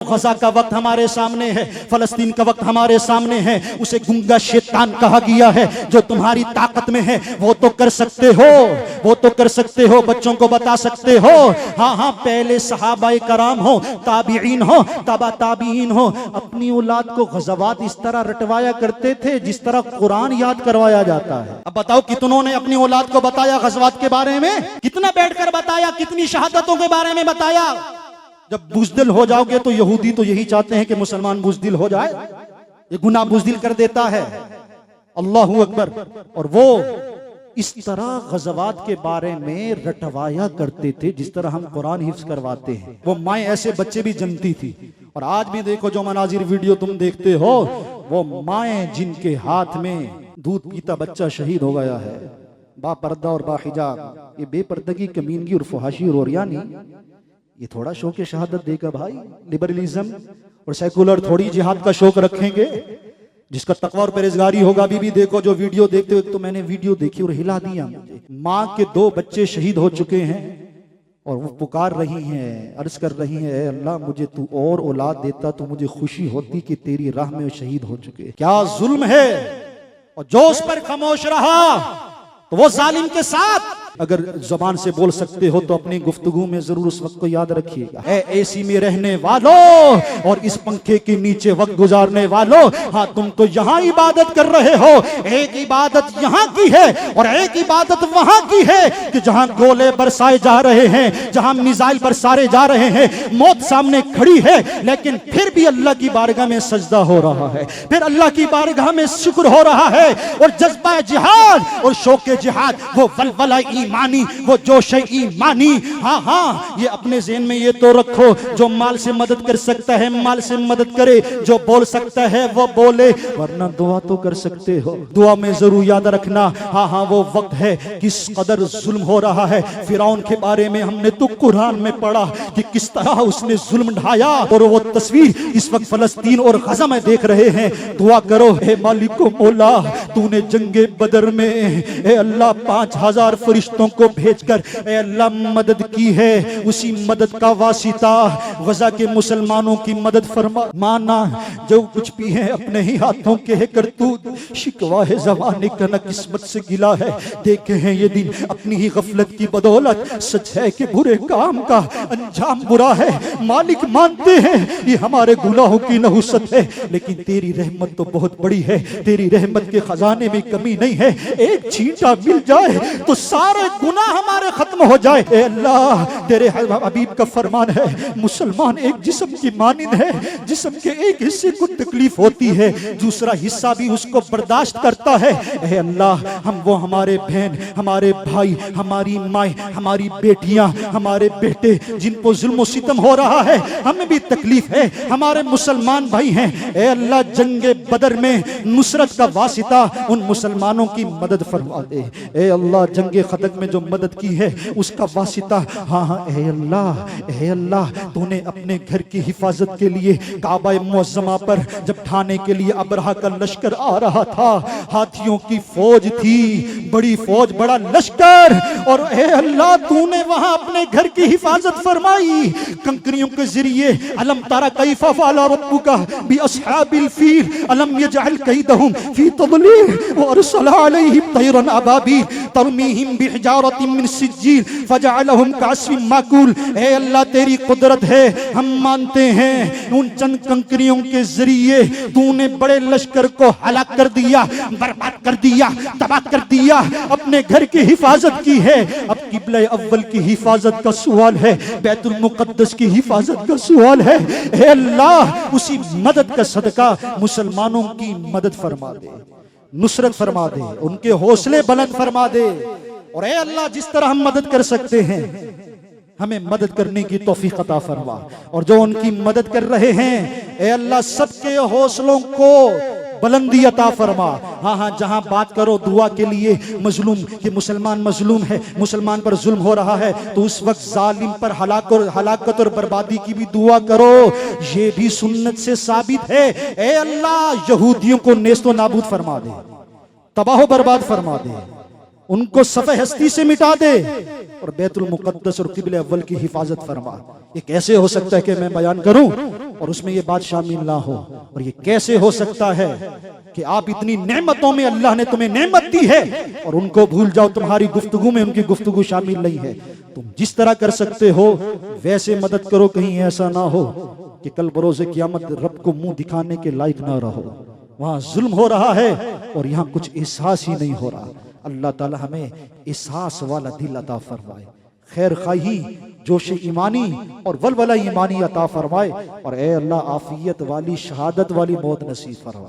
गजा का वक्त हमारे सामने है, फलस्तीन का वक्त हमारे सामने है। उसे गुंगा शैतान कहा गया है। जो तुम्हारी ताकत में है वो तो कर सकते हो, वो तो कर सकते हो, बच्चों को बता सकते हो। हाँ हाँ, पहले सहाबाए कराम हो, ताबीईन हो, तबा ताबीईन हो, अपनी औलाद को गज़वात इस तरह रटवाया करते थे जिस तरह कुरान याद करवाया जाता है। अब बताओ कितनों ने अपनी औलाद को बताया गज़वात के बारे में, कितना बैठकर बताया, कितनी शहादतों के बारे में बताया। जब बुज़दिल हो जाओगे तो यहूदी तो यही चाहते हैं कि मुसलमान बुज़दिल हो जाए, ये गुनाह बुज़दिल कर देता है। अल्लाहू अकबर। और वो इस तरह गज़वात के बारे में रटवाया करते थे जिस तरह हम कुरान हिफ्ज़ करवाते हैं। वो माएँ ऐसे बच्चे भी जन्मती थी। और आज भी देखो जो मनाजिर वीडियो तुम देखते हो, वो माएँ जिनके हाथ में दूध पीता बच्चा शहीद हो गया है, बापर्दा और बाहिजाब। ये बेपर्दगी, कमीनगी और फहाशी और ओरियानी, ये थोड़ा शौक शहादत देगा भाई। लिबरलिज्म और सेकुलर थोड़ी जिहाद का शौक रखेंगे। जिसका तकवा और परहेजगारी होगा। अभी देखो जो वीडियो देखते हो, तो मैंने वीडियो देखी और हिला दिया मुझे। माँ के 2 बच्चे शहीद हो चुके हैं और वो पुकार रही हैं, अर्ज कर रही हैं, अल्लाह मुझे तू और औलाद देता तो मुझे खुशी होती कि तेरी राह में शहीद हो चुके। क्या जुल्म है। और जो उस पर खामोश रहा तो वो जालिम के साथ। अगर जुबान से बोल सकते हो तो अपनी गुफ्तगू में जरूर उस वक्त को याद रखिएगा। एसी में रहने वालों और इस पंखे के नीचे वक्त गुजारने वालों, हाँ तुम तो यहाँ इबादत कर रहे हो। एक इबादत यहाँ की है और एक इबादत वहां की है कि जहाँ गोले बरसाए जा रहे हैं, जहाँ मिसाइल बरसाए जा रहे हैं, मौत सामने खड़ी है, लेकिन फिर भी अल्लाह की बारगाह में सजदा हो रहा है, फिर अल्लाह की बारगाह में शुक्र हो रहा है। और जज्बा जिहाद और शौक जिहाद, वो वलवला ईमानी, वो जोश ईमानी। हाँ हाँ, ये अपने ज़हन में ये तो रखो, जो माल से मदद कर सकता है माल से मदद करे, जो बोल सकता है वो बोले, वरना दुआ तो कर सकते हो। दुआ में जरूर याद रखना। हाँ हाँ, वो वक्त है किस कदर जुल्म हो रहा है। फिरौन के बारे में हमने तो कुरान में पढ़ा कि किस तरह उसने जुल्म ढाया, और वो तस्वीर इस वक्त फलस्तीन और गजा में देख रहे हैं। दुआ करो, हे मालिको मौला, तूने जंगे बदर में ए अल्लाह 5000 फरिश्तों को भेजकर ए अल्लाह मदद की है। उसी मदद का वासिता गजा के मुसलमानों की मदद फरमा। माना जो कुछ भी है अपने ही हाथों के है करतूत, शिकवा है ज़माने का न किस्मत से गिला है। देखे हैं ये दिन अपनी ही गफलत की बदौलत, सच है कि बुरे काम का अंजाम बुरा है। मालिक मानते हैं ये हमारे गुनाहों की नहुसत है, लेकिन तेरी रहमत तो बहुत बड़ी है। तेरी रहमत के खजाने में कमी नहीं है। एक छींटा मिल जाए तो सारे गुनाह हमारे खत्म हो जाए। ए अल्लाह, तेरे हबीब का फरमान है, मुसलमान एक जिस्म की मानिंद है। जिस्म के एक हिस्से को तकलीफ होती है, दूसरा हिस्सा भी उसको बर्दाश्त करता है। ए अल्लाह, हम वो हमारे बहन, हमारे भाई, हमारी माए, हमारी बेटियां, हमारे बेटे जिनको जुल्म सितम हो रहा है, हमें भी तकलीफ है, हमारे मुसलमान भाई हैं। ए अल्लाह, जंगे बदर में नुसरत का वासिता उन मुसलमानों की मदद फरमा दे। ए अल्लाह, जंगे खंदक में जो मदद की है उसका वासिता, हाँ हाँ, ए अल्लाह, तूने अपने घर की हिफाजत के लिए काबा मुअज़्ज़मा पर जब ठाने के लिए अबरहा का लश्कर आ रहा था, हाथियों की फौज थी, बड़ी फौज, बड़ा लश्कर, और ए अल्लाह, तूने वहां अपने घर की हिफाजत फरमाई कंकरियों के जरिए। अलम तारा कैफ़ा फ़अला रब्बुका बि अस्हाबिल फील अलम यजअल कैदहुम फी तदलील व अरसला अलैहिम तैरन अबाबील तरमीहिम बिहिजारतिन मिन सिज्जील फजअलहुम कअस्फिन माकूल। ए अल्लाह, तेरी कुदरत है, हम मानते हैं उन चंद कंकरियों के जरिए तूने बड़े लश्कर को हलाक कर दिया, बर्बाद कर दिया, तबाह कर दिया, अपने घर की हिफाजत की है। अब किबला अव्वल की हिफाजत का सवाल है, बैतुल मुक़द्दस की हिफाजत का सवाल है। ए अल्लाह, उसी मदद का सदका मुसलमानों की मदद फरमा दे, नुसरत फरमा दे, उनके हौसले बुलंद फरमा दे। और ए अल्लाह, जिस तरह हम मदद कर सकते हैं हमें मदद करने की तौफीक अता फरमा। और जो उनकी मदद कर रहे हैं, ए अल्लाह, सबके हौसलों को बुलंदी अता फरमा। हाँ हाँ, जहाँ बात करो दुआ के लिए मजलूम, कि मुसलमान मजलूम है, मुसलमान पर जुल्म हो रहा है, तो उस वक्त जालिम पर हलाकत और बर्बादी की भी दुआ करो। ये भी सुन्नत से साबित है। ए अल्लाह, यहूदियों को नेस्तो नाबूद फरमा दे, तबाह बर्बाद फरमा दे, उनको सफ़े हस्ती से मिटा दे, और बैतुल मुक़द्दस और किबले अव्वल की हिफाजत फरमा। ये कैसे हो सकता है कि मैं बयान करूं? और उसमें ये बात शामिल ना हो। और ये कैसे हो सकता है कि आप इतनी नेमतों में अल्लाह ने तुम्हें नेमत दी है और उनको भूल जाओ, तुम्हारी गुफ्तगू में उनकी गुफ्तगू शामिल नहीं है। तुम जिस तरह कर सकते हो वैसे मदद करो, कहीं ऐसा ना हो कि कल बरोज़े क़यामत रब को मुंह दिखाने के लायक ना रहो। वहां जुल्म हो रहा है और यहाँ कुछ एहसास ही नहीं हो रहा। अल्लाह ताला हमें एहसास वाला दिल अता फरमाए, खैर खाही, जोश ईमानी और वलवला ईमानी अता फरमाए, और ए अल्लाह आफियत वाली शहादत वाली मौत नसीब फरमाए।